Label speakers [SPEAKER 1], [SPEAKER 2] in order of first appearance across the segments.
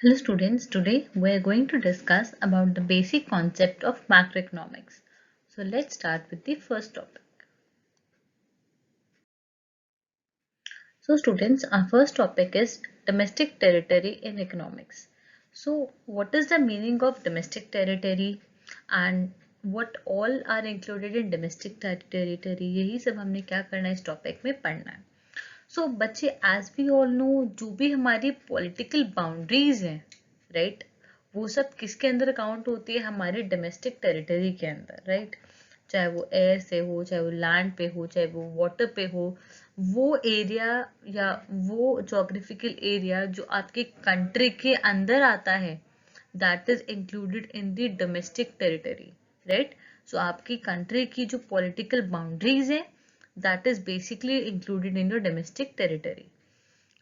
[SPEAKER 1] Hello students, today we are going to discuss about the basic concept of macroeconomics. So let's start with the first topic. So students, our first topic is domestic territory in economics. So what is the meaning of domestic territory and what all are included in domestic territory? यही सब हमने क्या करना है इस topic में पढ़ना है. सो बच्चे एज वी ऑल नो जो भी हमारी पॉलिटिकल बाउंड्रीज हैं राइट वो सब किसके अंदर काउंट होती है हमारे डोमेस्टिक टेरिटरी के अंदर राइट चाहे वो एयर से हो चाहे वो लैंड पे हो चाहे वो वाटर पे हो वो एरिया या वो जोग्राफिकल एरिया जो आपके कंट्री के अंदर आता है that is included in the domestic territory right so आपकी कंट्री की जो पॉलिटिकल बाउंड्रीज है that is basically included in your domestic territory,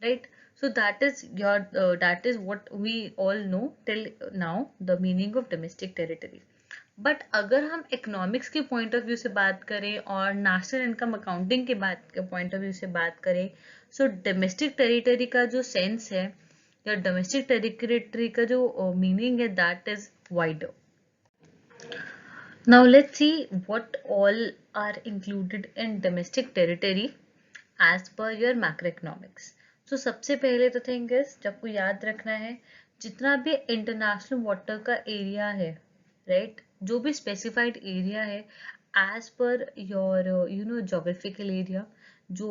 [SPEAKER 1] right? So that is what we all know till now, the meaning of domestic territory. But अगर हम economics के point of view से बात करें और नेशनल इनकम अकाउंटिंग के point of view से बात करें सो डोमेस्टिक टेरिटरी का जो सेंस है या डोमेस्टिक टेरिटरी का जो मीनिंग है that is wider. Now let's see what all are included in domestic territory as per your macroeconomics. So सबसे पहले तो थिंग इज जब को याद रखना है जितना भी इंटरनेशनल वाटर का एरिया है राइट जो भी स्पेसिफाइड एरिया है as per your geographical area जो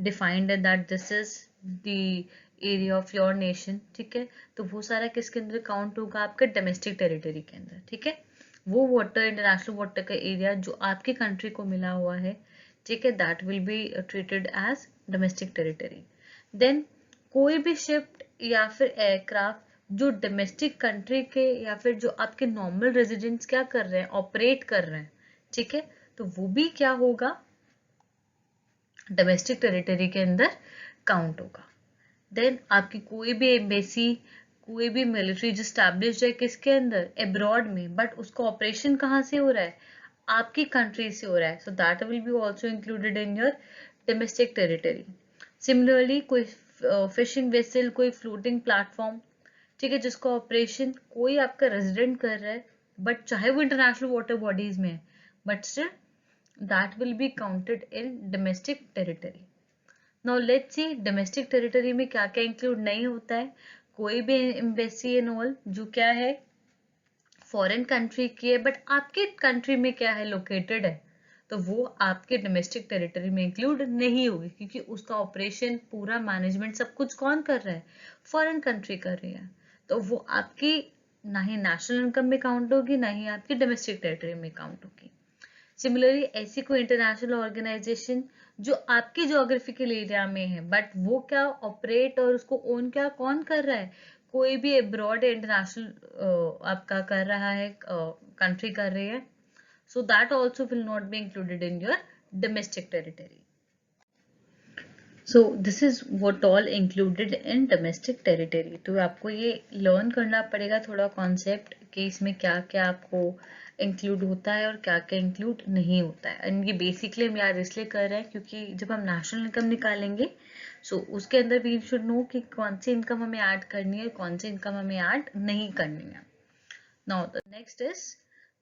[SPEAKER 1] डिफाइंड है that this is the area of your nation ठीक है तो वो सारा किसके अंदर काउंट होगा आपके डोमेस्टिक टेरिटरी के अंदर ठीक है वो वाटर इंटरनेशनल वाटर का एरिया जो आपकी कंट्री को मिला हुआ है ठीक है that will be treated as domestic territory. Then कोई भी शिप या फिर एयरक्राफ्ट जो डोमेस्टिक कंट्री के या फिर जो आपके नॉर्मल रेजिडेंट्स क्या कर रहे हैं ऑपरेट कर रहे हैं ठीक है तो वो भी क्या होगा डोमेस्टिक टेरिटरी के अंदर काउंट होगा. देन आपकी कोई भी एम्बेसी कोई भी मिलिट्री जो स्टैब्लिश्ड है किसके अंदर एब्रॉड में बट उसका ऑपरेशन कहाँ से हो रहा है आपकी कंट्री से हो रहा है so that will B also included in your domestic territory. Similarly कोई फिशिंग वेसल कोई फ्लोटिंग प्लेटफॉर्म ठीक है जिसका ऑपरेशन कोई आपका रेजिडेंट कर रहा है बट चाहे वो इंटरनेशनल वाटर बॉडीज में है but still that will be counted in domestic territory. Now let's C domestic territory में क्या क्या इंक्लूड नहीं होता है. कोई भी एम्बेसी एंड ऑल जो क्या है फॉरेन कंट्री की है बट आपके कंट्री में क्या है लोकेटेड है तो वो आपके डोमेस्टिक टेरिटरी में इंक्लूड नहीं होगी क्योंकि उसका ऑपरेशन पूरा मैनेजमेंट सब कुछ कौन कर रहा है फॉरेन कंट्री कर रही है तो वो आपकी ना ही नेशनल इनकम में काउंट होगी ना ही आपकी डोमेस्टिक टेरिटरी में काउंट होगी. सिमिलरली ऐसी कोई इंटरनेशनल ऑर्गेनाइजेशन जो आपकी जोग्राफिकल एरिया में है बट वो क्या ऑपरेट और उसको ओन क्या कौन कर रहा है कोई भी अब्रॉड इंटरनेशनल आपका कर रहा है कंट्री कर रही है so that also will not be included in your domestic territory. So this is what all included in domestic territory. तो आपको ये लर्न करना पड़ेगा थोड़ा कॉन्सेप्ट कि इसमें क्या क्या आपको इंक्लूड होता है और क्या क्या इंक्लूड नहीं होता है. एंड ये बेसिकली हम याद इसलिए कर रहे हैं क्योंकि जब हम नेशनल इनकम निकालेंगे उसके अंदर वी शुड नो कि कौन सी इनकम हमें ऐड करनी है कौन सी इनकम हमें ऐड नहीं करनी है. Now the next is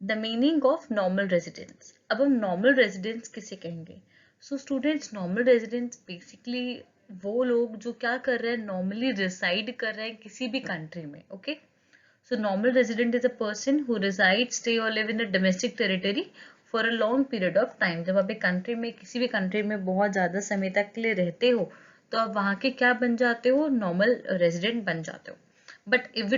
[SPEAKER 1] the meaning of normal residence. अब हम नॉर्मल रेजिडेंस किसे कहेंगे. So students normal residents basically वो लोग जो क्या कर रहे हैं नॉर्मली रिसाइड कर रहे हैं किसी भी कंट्री में. Okay so normal resident is a person who reside stay और live in the domestic territory for a long period of time. जब आप एक कंट्री में किसी भी कंट्री में बहुत ज्यादा समय तक के लिए रहते हो तो आप वहां के क्या बन जाते हो नॉर्मल रेजिडेंट बन जाते हो. But if we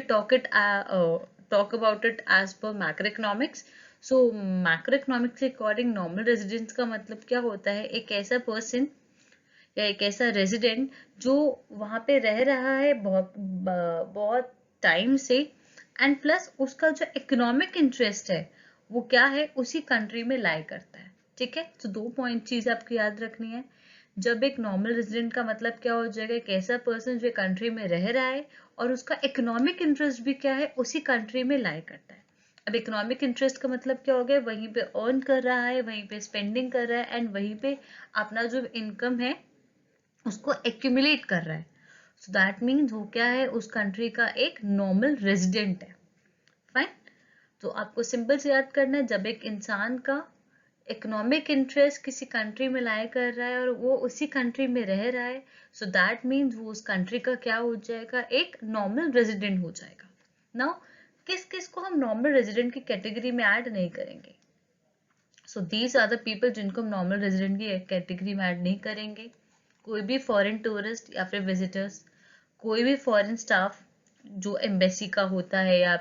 [SPEAKER 1] talk about it as per macroeconomics. So macroeconomics के अकॉर्डिंग नॉर्मल रेजिडेंट्स का मतलब क्या होता है एक ऐसा पर्सन या एक ऐसा रेजिडेंट जो वहां पे रह रहा है बहुत बहुत टाइम से एंड प्लस उसका जो इकोनॉमिक इंटरेस्ट है वो क्या है उसी कंट्री में लाई करता है. ठीक है तो दो पॉइंट चीज आपको याद रखनी है. जब एक नॉर्मल रेजिडेंट का मतलब क्या हो जाएगा एक ऐसा पर्सन जो कंट्री में रह रहा है और उसका इकोनॉमिक इंटरेस्ट भी क्या है उसी कंट्री में लाई करता है. अब इकोनॉमिक इंटरेस्ट का मतलब क्या हो गया वहीं पे अर्न कर रहा है वहीं पे स्पेंडिंग कर रहा है एंड वहीं पे अपना जो इनकम है उसको एक्यूमुलेट कर रहा है. सो दैट मीन्स वो क्या है, उस कंट्री का एक नॉर्मल रेजिडेंट है। फाइन। तो आपको सिंपल से याद करना है, जब एक इंसान का इकोनॉमिक इंटरेस्ट किसी कंट्री में लाई कर रहा है और वो उसी कंट्री में रह रहा है, सो दैट मीन्स वो उस कंट्री का क्या हो जाएगा, एक नॉर्मल रेजिडेंट हो जाएगा। नाउ किस किस को हम नॉर्मल रेजिडेंट की कैटेगरी में ऐड नहीं करेंगे? So these are the people जिनको हम नॉर्मल रेजिडेंट की कैटेगरी में ऐड नहीं करेंगे। कोई भी फॉरेन टूरिस्ट या फिर विजिटर्स, कोई भी फॉरेन स्टाफ जो एम्बेसी का होता है या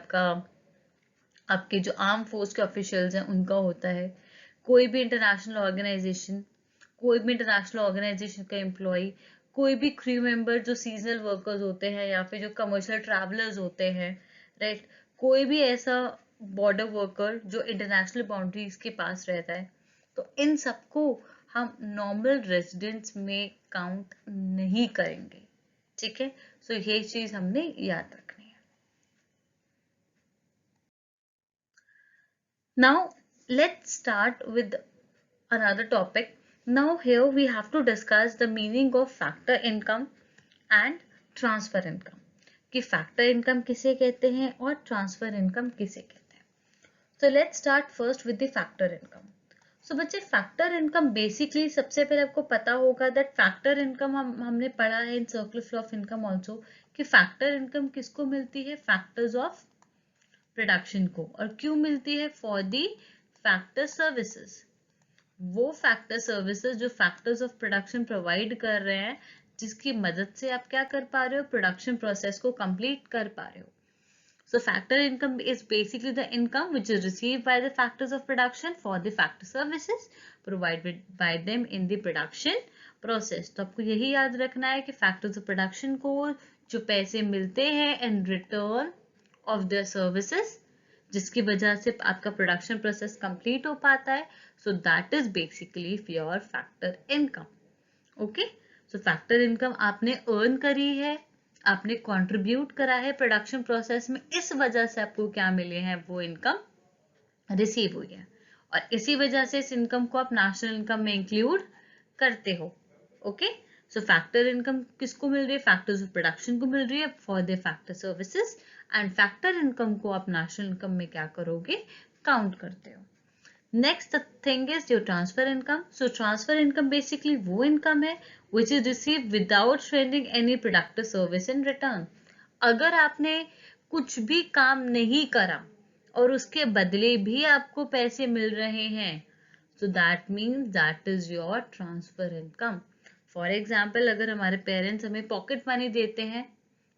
[SPEAKER 1] आपके जो आर्म फोर्स के ऑफिशियल्स हैं उनका होता है, कोई भी इंटरनेशनल ऑर्गेनाइजेशन, कोई भी इंटरनेशनल ऑर्गेनाइजेशन का एम्प्लॉय, कोई भी क्रू मेंबर जो सीजनल वर्कर्स होते हैं या फिर जो कमर्शियल ट्रैवलर्स होते हैं, राइट, कोई भी ऐसा बॉर्डर वर्कर जो इंटरनेशनल बाउंड्रीज के पास रहता है, तो इन सबको हम नॉर्मल रेजिडेंट्स में काउंट नहीं करेंगे। ठीक है, सो ये चीज हमने याद रखनी है। Now let's start with another topic. Now here we have to discuss the meaning of factor income and transfer income. कि factor income किसे कहते हैं और transfer income किसे कहते हैं। So let's start first with the factor income. So बच्चे factor income basically सबसे पहले आपको पता होगा that factor income हमने पढ़ा है in circular flow of income also कि factor income किसको मिलती है, factors of प्रोडक्शन को। और क्यों मिलती है? For the factor services. वो फैक्टर सर्विसेज जो फैक्टर्स ऑफ प्रोडक्शन प्रोवाइड कर रहे हैं, जिसकी मदद से आप क्या कर पा रहे हो, प्रोडक्शन प्रोसेस को कंप्लीट कर पा रहे हो। So factor income is basically the income which is received by the factors of production for the factor services provided by them in the production process. तो आपको यही याद रखना है कि factors of production को जो पैसे मिलते हैं in return of their services, जिसकी वजह से आपका प्रोडक्शन प्रोसेस कंप्लीट हो पाता है, so that is basically your factor income. Okay, so factor income आपने अर्न करी है, आपने कंट्रीब्यूट करा है प्रोडक्शन प्रोसेस में, इस वजह से आपको क्या मिले हैं, वो इनकम रिसीव हुई है और इसी वजह से इस इनकम को आप नेशनल इनकम में इंक्लूड करते हो। ओके, सो फैक्टर इनकम किसको मिल रही है, फैक्टर्स ऑफ प्रोडक्शन को मिल रही है for the factor services, and factor income को आप नेशनल इनकम में क्या करोगे, काउंट करते हो। Next thing is your transfer income. So transfer income basically वो इनकम है which is receive without rendering any productive service in return. अगर आपने कुछ भी काम नहीं करा और उसके बदले भी आपको पैसे मिल रहे हैं, so that means that is your transfer income. For example, अगर हमारे पेरेंट्स हमें पॉकेट मनी देते हैं,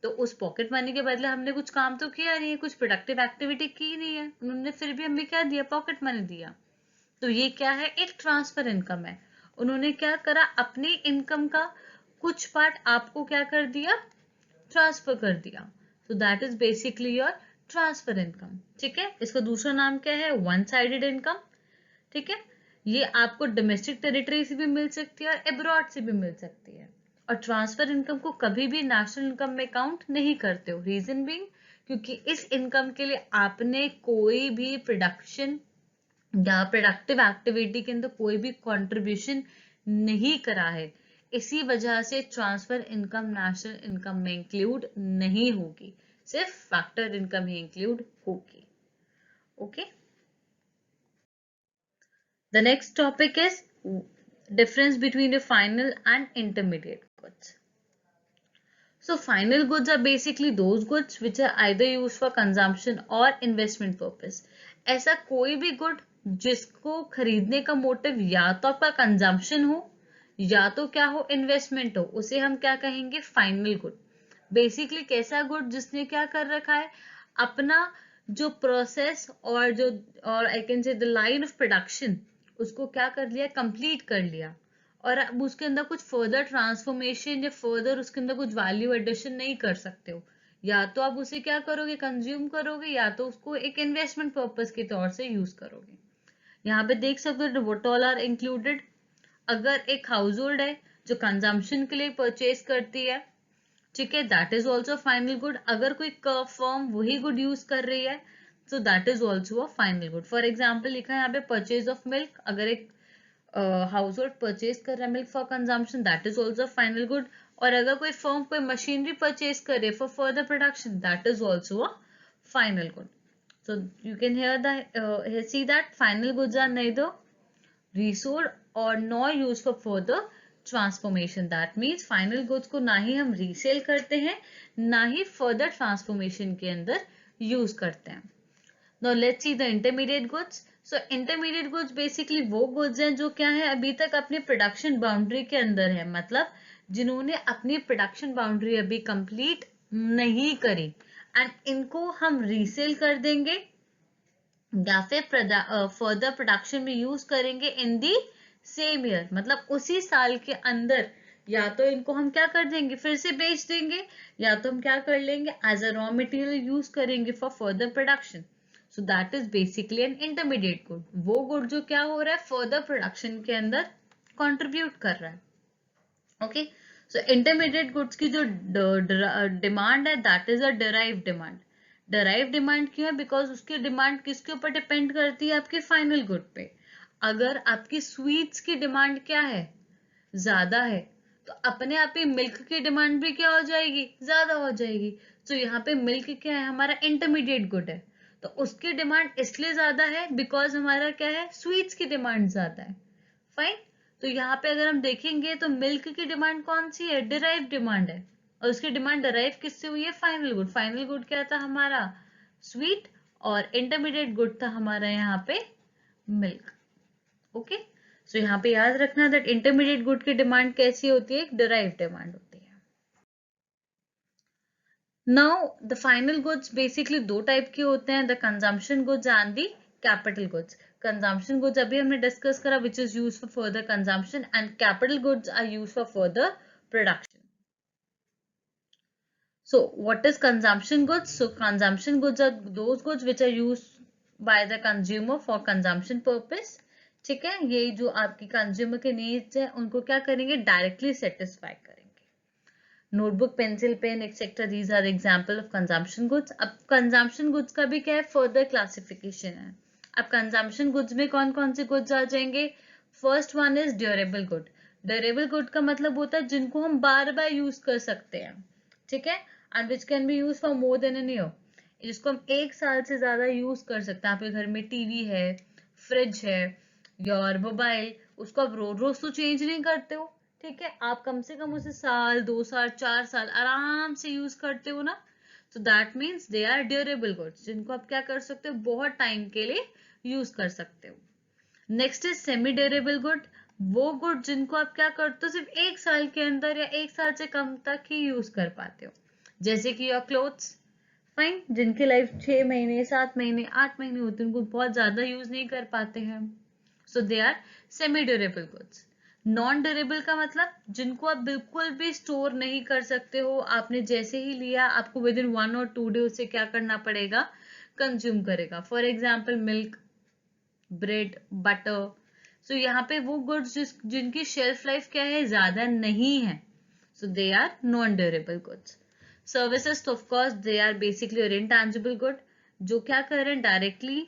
[SPEAKER 1] तो उस पॉकेट मनी के बदले हमने कुछ काम तो किया नहीं है, कुछ प्रोडक्टिव एक्टिविटी की नहीं है, उन्होंने फिर भी हमें क्या दिया, पॉकेट मनी दिया। तो ये क्या है, एक ट्रांसफर इनकम है। उन्होंने क्या करा, अपनी इनकम का कुछ पार्ट आपको क्या कर दिया, ट्रांसफर कर दिया। सो that is basically your transfer income. ठीक है, इसका दूसरा नाम क्या है, वन साइडेड इनकम। ठीक है, ये आपको डोमेस्टिक टेरिटरी से भी मिल सकती है और अब्रॉड से भी मिल सकती है। और ट्रांसफर इनकम को कभी भी नेशनल इनकम में काउंट नहीं करते हो, रीजन बीइंग क्योंकि इस इनकम के लिए आपने कोई भी प्रोडक्शन या प्रोडक्टिव एक्टिविटी के अंदर कोई भी कंट्रीब्यूशन नहीं करा है, इसी वजह से ट्रांसफर इनकम नेशनल इनकम में इंक्लूड नहीं होगी, सिर्फ फैक्टर इनकम ही इंक्लूड होगी। Okay, the next topic is difference between the final and intermediate goods. So final goods are basically those goods which are either used for consumption or investment purpose. ऐसा कोई भी good जिसको खरीदने का motive या तो आपका कंजम्पशन हो या तो क्या हो, इन्वेस्टमेंट हो, उसे हम क्या कहेंगे, फाइनल गुड। बेसिकली कैसा गुड जिसने क्या कर रखा है, अपना जो प्रोसेस और I can say the line of production, उसको क्या कर लिया, कंप्लीट कर लिया, और अब उसके अंदर कुछ फर्दर ट्रांसफॉर्मेशन या फर्दर उसके अंदर कुछ वैल्यू एडिशन नहीं कर सकते हो। या तो आप उसे क्या करोगे, कंज्यूम करोगे, या तो उसको एक इन्वेस्टमेंट पर्पस के तौर से यूज करोगे। यहाँ पे देख सकते हो व्हाट ऑल आर इंक्लूडेड। अगर एक हाउस होल्ड है जो कंजम्पशन के लिए परचेज करती है, ठीक है, that is also final good. अगर कोई फर्म वही गुड यूज कर रही है, so that is also a final good. For example लिखा है यहाँ पे परचेज ऑफ मिल्क, अगर एक हाउस होल्ड परचेज कर रहा है milk for consumption, that is also final good. और अगर कोई फर्म कोई मशीनरी परचेज करे for further production, that is also a final good. So you can see that final goods are neither resold or nor used for further transformation. That means final goods को ना ही हम resale करते हैं, ना ही further transformation के अंदर use करते हैं. Now let's see the intermediate goods. So intermediate goods basically वो goods हैं जो क्या है, अभी तक अपनी प्रोडक्शन बाउंड्री के अंदर है, मतलब जिन्होंने अपनी प्रोडक्शन बाउंड्री अभी कंप्लीट नहीं करी, एंड इनको हम रीसेल कर देंगे या फिर फर्दर प्रोडक्शन में यूज करेंगे इन दी सेम ईयर, मतलब उसी साल के अंदर. या तो इनको हम क्या कर देंगे, फिर से बेच देंगे, या तो हम क्या कर लेंगे, as a raw material use करेंगे for further production. So that is basically an intermediate good. वो गुड जो क्या हो रहा है, फर्दर प्रोडक्शन के अंदर कंट्रीब्यूट कर रहा है. ओके, सो इंटरमीडिएट गुड्स की जो डिमांड है, that is a derive demand. Derive demand क्यों है, बिकॉज उसकी डिमांड किसके ऊपर डिपेंड करती है, आपके फाइनल गुड पे. अगर आपकी स्वीट्स की डिमांड क्या है, ज्यादा है, तो अपने आप ही मिल्क की डिमांड भी क्या हो जाएगी, ज्यादा हो जाएगी. तो यहाँ पे मिल्क क्या है, हमारा इंटरमीडिएट गुड है, तो उसकी डिमांड इसलिए ज्यादा है बिकॉज हमारा क्या है, स्वीट्स की डिमांड ज्यादा है. फाइन. तो यहाँ पे अगर हम देखेंगे तो मिल्क की डिमांड कौन सी है, डिराइव डिमांड है, और उसकी डिमांड डिराइव किससे हुई है, फाइनल गुड. फाइनल गुड क्या था हमारा, स्वीट, और इंटरमीडिएट गुड था हमारा यहाँ पे मिल्क. ओके, सो यहाँ पे याद रखना दैट इंटरमीडिएट गुड की डिमांड कैसी होती है, एक डिराइव डिमांड होती है. Now the final goods basically दो टाइप के होते हैं, the consumption goods and the capital goods. Consumption goods अभी हमने डिस्कस करा, which is use for further consumption, and capital goods are use for further production. So what is consumption goods? So consumption goods are those goods which are used by the consumer for consumption purpose. ठीक है, ये जो आपकी consumer के needs है उनको क्या करेंगे, डायरेक्टली सेटिस्फाई करेंगे. Notebook, pencil, pen etcetera, these are example of consumption goods. अब कंजम्पशन गुड्स का भी क्या है, फर्दर क्लासिफिकेशन है. अब कंजम्पशन गुड्स में कौन कौन से गुड्स आ जाएंगे, first one is durable good. Durable good का मतलब होता है जिनको हम बार बार यूज कर सकते हैं. ठीक है, and which can be use for more than an year, जिसको हम एक साल से ज्यादा यूज कर सकते हैं. आपके घर में टीवी है, फ्रिज है, योर मोबाइल, उसको आप रोज रोज तो चेंज नहीं करते हो. ठीक है, आप कम से कम उसे साल, 2 साल, 4 साल आराम से यूज करते हो ना. तो that means they are durable goods, जिनको आप क्या कर सकते हो, बहुत टाइम के लिए यूज कर सकते हो. Next is semi durable good. वो गुड जिनको आप क्या करते हो, सिर्फ एक साल के अंदर या एक साल से कम तक ही यूज कर पाते हो, जैसे कि योर क्लोथ्स. फाइन, जिनकी लाइफ 6 महीने, 7 महीने, 8 महीने होती है, उनको बहुत ज्यादा यूज नहीं कर पाते हैं. So they are semi durable goods. Non durable का मतलब जिनको आप बिल्कुल भी स्टोर नहीं कर सकते हो, आपने जैसे ही लिया आपको विद इन 1 और 2 डे उसे क्या करना पड़ेगा, कंज्यूम करेगा. For example milk, bread, butter. So यहाँ पे वो गुड्स जिनकी शेल्फ लाइफ क्या है, ज्यादा नहीं है, so they are non durable goods. Services, तो of course they are basically और इंटेंजिबल गुड, जो क्या कर रहे हैं, डायरेक्टली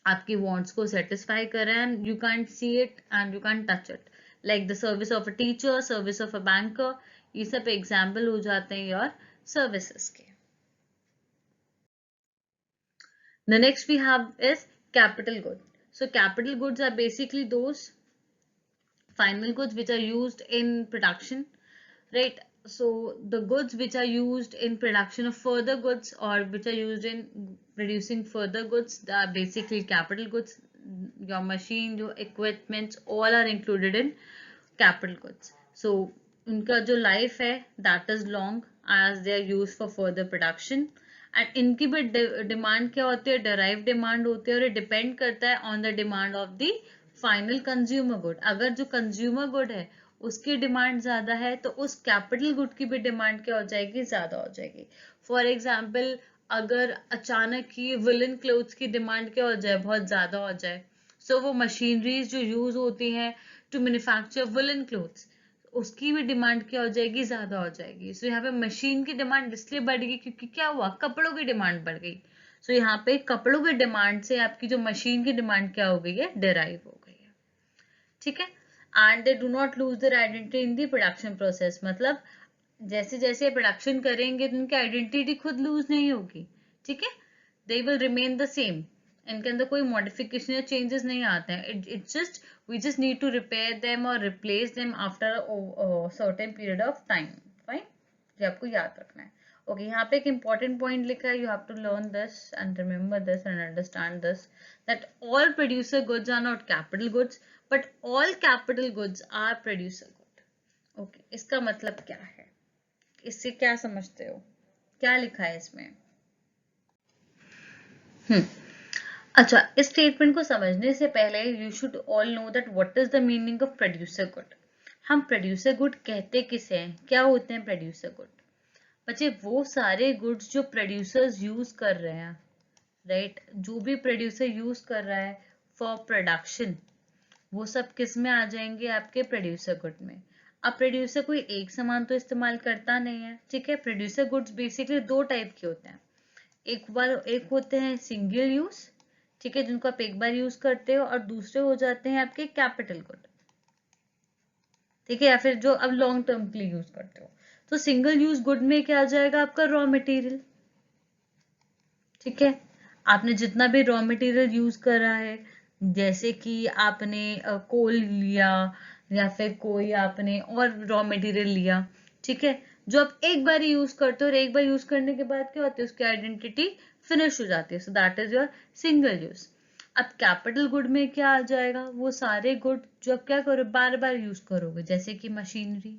[SPEAKER 1] आपकी वांट्स को सेटिस्फाई कर रहे हैं, you can't see it and you can't touch it, like the service of a teacher, service of a banker. ये सब एग्जाम्पल हो जाते हैं योर सर्विसेज के. The next we have is capital goods. So capital goods are basically those final goods which are used in production, right? So the goods which are used in production of further goods or which are used in producing further goods, they are basically capital goods. Your machine, your equipments, all are included in capital goods. So उनका जो life है that is long as they are used for further production. And इनकी भी demand क्या होती है, derive demand होती है, और ये डिपेंड करता है on the demand of the final consumer good. अगर जो कंज्यूमर गुड है उसकी डिमांड ज्यादा है तो उस कैपिटल गुड की भी डिमांड क्या हो जाएगी, ज्यादा हो जाएगी. फॉर एग्जाम्पल अगर अचानक ही विलन क्लोथ्स की डिमांड क्या हो जाए, बहुत ज्यादा हो जाए, सो वो मशीनरीज जो यूज होती हैं टू मैन्युफैक्चर विलन क्लोथ्स, उसकी भी डिमांड क्या हो जाएगी, ज्यादा हो जाएगी. सो यहाँ पे मशीन की डिमांड इसलिए बढ़ गई क्योंकि क्या हुआ, कपड़ों की डिमांड बढ़ गई. सो यहाँ पे कपड़ों की डिमांड से आपकी जो मशीन की डिमांड क्या हो गई है, डिराइव हो गई है. ठीक है, and they do not lose their identity in the production process, मतलब जैसे जैसे प्रोडक्शन करेंगे तो उनकी आइडेंटिटी खुद लूज नहीं होगी, ठीक है, they will remain the same, इनके अंदर कोई मॉडिफिकेशन या चेंजेस नहीं आते हैं, it's just we just need to repair them और replace them after certain period of time, fine, ये आपको याद रखना है। ओके, यहाँ पे एक इंपॉर्टेंट पॉइंट लिखा है, you have to learn this and remember this and understand this, that all producer goods are not capital goods but all capital goods are producer good. Okay, इसका मतलब क्या है, इससे क्या समझते हो, क्या लिखा है इसमें? अच्छा, इस स्टेटमेंट को समझने से पहले you should all know that what is the meaning of producer good. हम प्रोड्यूसर गुड कहते किसे हैं, क्या होते हैं प्रोड्यूसर गुड? बच्चे वो सारे गुड्स जो प्रोड्यूसर्स यूज कर रहे हैं, राइट, जो भी प्रोड्यूसर यूज कर रहा है फॉर प्रोडक्शन, वो सब किस में आ जाएंगे, आपके प्रोड्यूसर गुड में। अब प्रोड्यूसर कोई एक सामान तो इस्तेमाल करता नहीं है, ठीक है, प्रोड्यूसर गुड्स बेसिकली दो टाइप के होते हैं, एक होते हैं सिंगल यूज, ठीक है, जिनको आप एक बार यूज करते हो, और दूसरे हो जाते हैं आपके कैपिटल गुड, ठीक है, या फिर जो अब लॉन्ग टर्म के लिए यूज करते हो। तो सिंगल यूज गुड में क्या आ जाएगा, आपका रॉ मटेरियल, ठीक है, आपने जितना भी रॉ मटेरियल यूज करा है, जैसे कि आपने कोल लिया या फिर कोई आपने और रॉ मटेरियल लिया, ठीक है, जो आप एक बार यूज करते हो और एक बार यूज करने के बाद क्या होती है, उसकी आइडेंटिटी फिनिश हो जाती है, so that is your single use. अब कैपिटल गुड में क्या आ जाएगा, वो सारे गुड जो आप क्या करो, बार बार यूज करोगे, जैसे कि मशीनरी,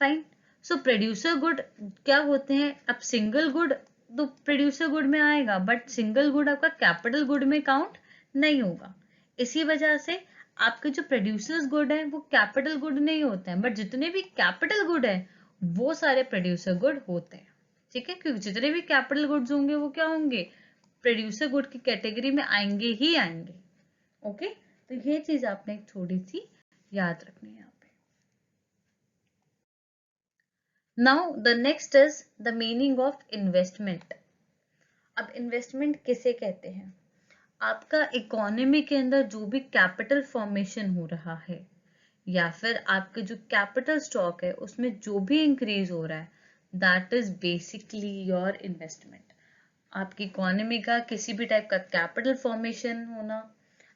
[SPEAKER 1] फाइन। सो प्रोड्यूसर गुड क्या होते हैं, अब सिंगल गुड तो प्रोड्यूसर गुड में आएगा, बट सिंगल गुड आपका कैपिटल गुड में काउंट नहीं होगा, इसी वजह से आपके जो प्रोड्यूसर्स गुड है वो कैपिटल गुड नहीं होते हैं, बट जितने भी कैपिटल गुड है वो सारे प्रोड्यूसर गुड होते हैं, ठीक है, क्योंकि जितने भी कैपिटल गुड्स होंगे वो क्या होंगे, प्रोड्यूसर गुड की कैटेगरी में आएंगे ही आएंगे। ओके, तो ये चीज आपने एक थोड़ी सी याद रखनी है। Now the next is the meaning of investment. अब इन्वेस्टमेंट किसे कहते हैं, आपका इकोनॉमी के अंदर जो भी कैपिटल फॉर्मेशन हो रहा है या फिर आपके जो कैपिटल स्टॉक है उसमें जो भी इंक्रीज हो रहा है, that is basically your investment. आपकी इकोनॉमी का किसी भी टाइप का कैपिटल फॉर्मेशन होना,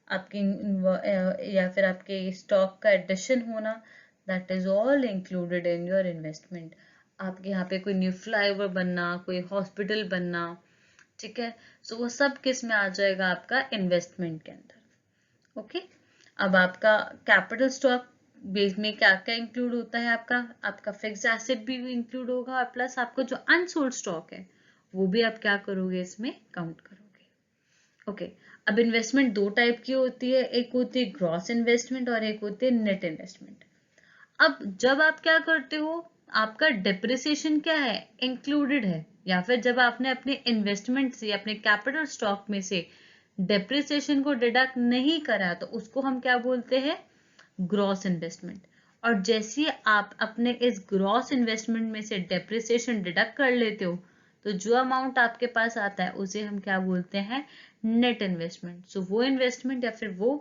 [SPEAKER 1] आपकी या फिर आपके स्टॉक का एडिशन होना, that is all included in your investment. आपके यहाँ पे कोई न्यू फ्लाईओवर बनना, कोई हॉस्पिटल बनना, ठीक है, सो वो सब किस में आ जाएगा, आपका इन्वेस्टमेंट के अंदर। ओके, अब आपका कैपिटल स्टॉक बेस में क्या क्या इंक्लूड होता है, आपका फिक्स्ड एसेट भी इंक्लूड होगा, और प्लस आपका जो अनसोल्ड स्टॉक है वो भी आप क्या करोगे, इसमें काउंट करोगे। ओके, अब इन्वेस्टमेंट दो टाइप की होती है, एक होती है ग्रॉस इन्वेस्टमेंट और एक होती है नेट इन्वेस्टमेंट। अब जब आप क्या करते हो, आपका डिप्रिसिएशन क्या है, इंक्लूडेड है, या फिर जब आपने अपने इन्वेस्टमेंट से अपने कैपिटल स्टॉक में से डिप्रिसिएशन को डिडक्ट नहीं करा तो उसको हम क्या बोलते हैं, ग्रॉस इन्वेस्टमेंट। और जैसे आप अपने इस ग्रॉस इन्वेस्टमेंट में से डिप्रिसिएशन डिडक्ट कर लेते हो तो जो अमाउंट आपके पास आता है उसे हम क्या बोलते हैं, नेट इन्वेस्टमेंट। सो वो इन्वेस्टमेंट या फिर वो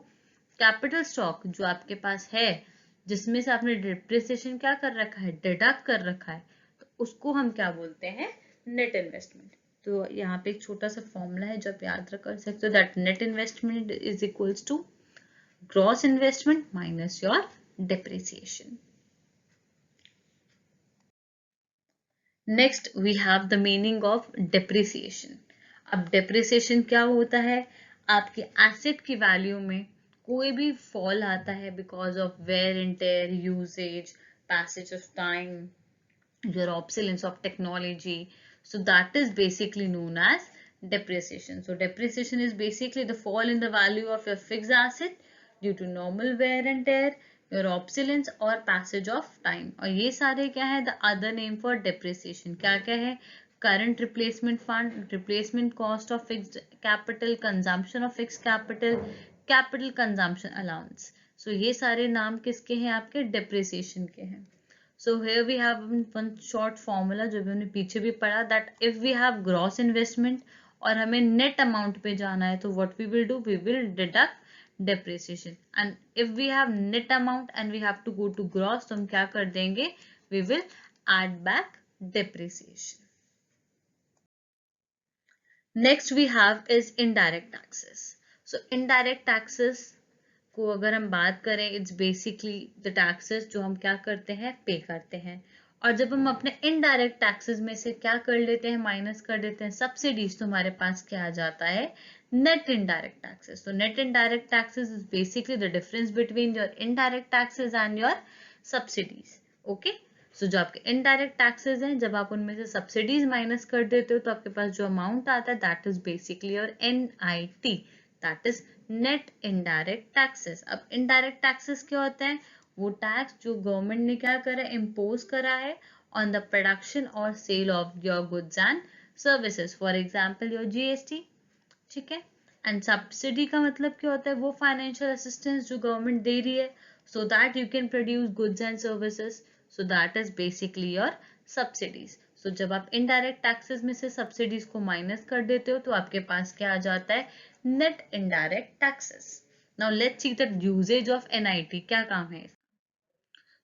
[SPEAKER 1] कैपिटल स्टॉक जो आपके पास है जिसमें से आपने डिप्रिसिएशन क्या कर रखा है, डिडक्ट कर रखा है, तो उसको हम क्या बोलते हैं, नेट इन्वेस्टमेंट। तो यहाँ पे एक छोटा सा फॉर्मूला है जो आप याद रख सकते हो, that net investment is equals to gross investment minus your depreciation. Next we have the meaning of depreciation. अब depreciation क्या होता है, आपके एसेट की वैल्यू में कोई भी फॉल आता है because of wear and tear, usage, passage of time, your obsolescence of technology, so that is basically known as depreciation. So depreciation is basically the fall in the value of your fixed asset due to normal wear and tear, your obsolescence और passage of time। और ये सारे क्या है, the other name for depreciation क्या क्या है, current replacement fund, replacement cost of fixed capital, consumption of fixed capital, capital consumption allowance। so ये सारे नाम किसके हैं, आपके depreciation के हैं। So here we have one short formula जो भी हमने पीछे भी पढ़ा, that if we have gross investment और हमें net amount पे जाना है तो what we will do, we will deduct depreciation. And if we have net amount and we have to go to gross, तो हम क्या कर देंगे? We will add back depreciation. Next we have is indirect taxes. So indirect taxes को अगर हम बात करें, it's basically the taxes जो हम क्या करते हैं, पे करते हैं. और जब हम अपने इनडायरेक्ट टैक्सेस में से क्या कर लेते हैं, माइनस कर देते हैं सब्सिडीज, तो हमारे पास क्या आ जाता है, नेट इनडायरेक्ट टैक्सेस. तो net indirect taxes is basically the difference between your indirect taxes and your subsidies. Okay, so जो आपके इनडायरेक्ट टैक्सेस हैं, जब आप उनमें से सब्सिडीज माइनस कर देते हो तो आपके पास जो अमाउंट आता है that is basically your NIT, that is net indirect taxes. अब इनडायरेक्ट टैक्सेस क्या होते हैं, वो टैक्स जो गवर्नमेंट ने क्या करा, इम्पोज करा है ऑन द प्रोडक्शन और sale of your goods and services, for example your GST. ठीक है. एंड सब्सिडी का मतलब क्या होता है, वो फाइनेंशियल असिस्टेंस जो गवर्नमेंट दे रही है so that you can produce goods and services, so that is basically your subsidies. So जब आप इनडायरेक्ट टैक्सेस में से सब्सिडीज को माइनस कर देते हो तो आपके पास क्या आ जाता है, net indirect taxes. Now let's see the usages of NIT. क्या काम है?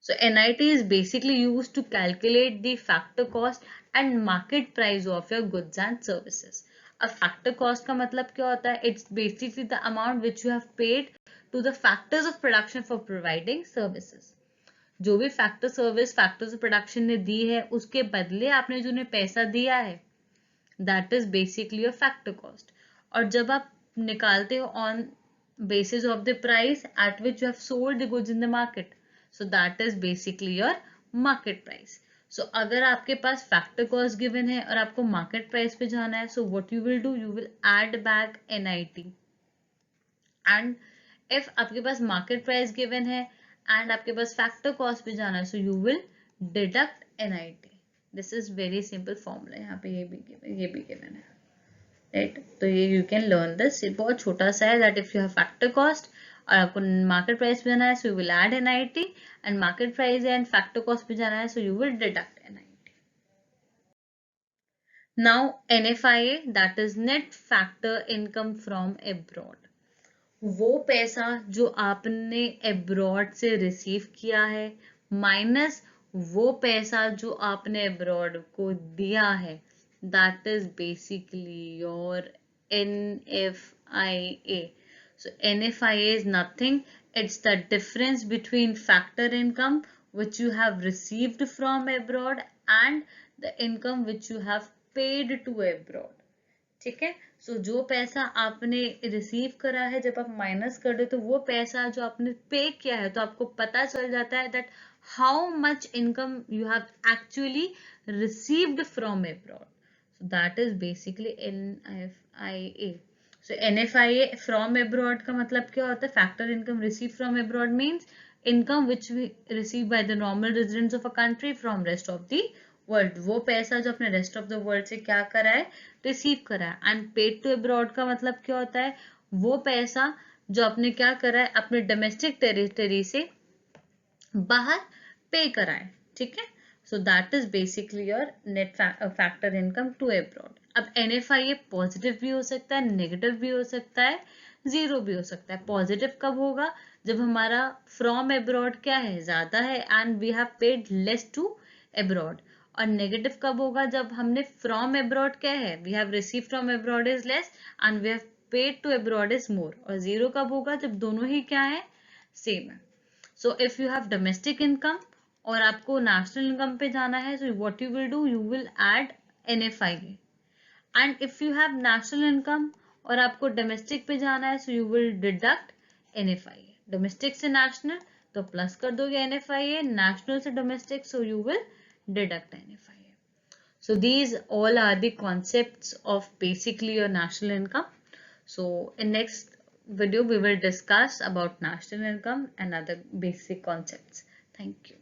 [SPEAKER 1] So NIT is basically used to calculate the factor cost and market price of your goods and services. अब factor cost का मतलब क्या होता है? It's basically the amount which you have paid to the factors of production for providing services. जो भी factor service factors of production ने दी है, उसके बदले आपने जो उन्हें पैसा दिया है, that is basically your factor cost. और जब आप निकालते हो on basis of the price at which you have sold the goods in the market, so that is basically your market price. So अगर आपके पास factor cost given है और आपको market price पे जाना है, so what you will do, you will add back NIT. and if आपके पास market price given है and आपके पास factor cost पे जाना है, so you will deduct NIT. this is very simple formula. यहाँ पे ये भी given है, right? तो ये you can learn this. ये बहुत छोटा सा है, that if you have factor cost और आपको मार्केट प्राइस पे जाना है, so you will add NIT, and market price and factor cost पे जाना है, so you will deduct NIT. Now NFIA, that is net factor income from abroad. वो पैसा जो आपने एब्रॉड से रिसीव किया है माइनस वो पैसा जो आपने एब्रॉड को दिया है, that is basically your NFIA. So NFIA is nothing. It's the difference between factor income which you have received from abroad and the income which you have paid to abroad. ठीक है. So जो पैसा आपने receive करा है, जब आप minus कर दो तो वो पैसा जो आपने पे किया है, तो आपको पता चल जाता है that how much income you have actually received from abroad. So that is basically NFIA. So NFIA from abroad का मतलब क्या होता है? Factor income received from abroad means income which we receive by the normal residents of a country from rest of the world. वो पैसा जो अपने rest of the world से क्या करा है? रिसीव करा है. And paid to abroad का मतलब क्या होता है? वो पैसा जो आपने क्या करा है? अपने domestic territory से बाहर पे करा है. ठीक है. So that is basically your net factor income to abroad. अब NFIA पॉजिटिव भी हो सकता है, नेगेटिव भी हो सकता है, जीरो भी हो सकता है. पॉजिटिव कब होगा? जब हमारा फ्रॉम एब्रॉड क्या है, ज्यादा है and we have paid less to abroad. और नेगेटिव कब होगा? जब हमने फ्रॉम एब्रॉड क्या है, we have receive from abroad is less and we have paid to abroad is more. और जीरो कब होगा? जब दोनों ही क्या है, सेम है. So if you have domestic income और आपको नेशनल इनकम पे जाना है, so what you will do, you will add NFIA. And if you have national income और आपको domestic पे जाना है, so you will deduct NFIA. Domestic से national तो प्लस कर दोगे NFIA, national से domestic, so you will deduct NFIA. So these all are the concepts of basically your national income. So in next video we will discuss about national income and other basic concepts. Thank you.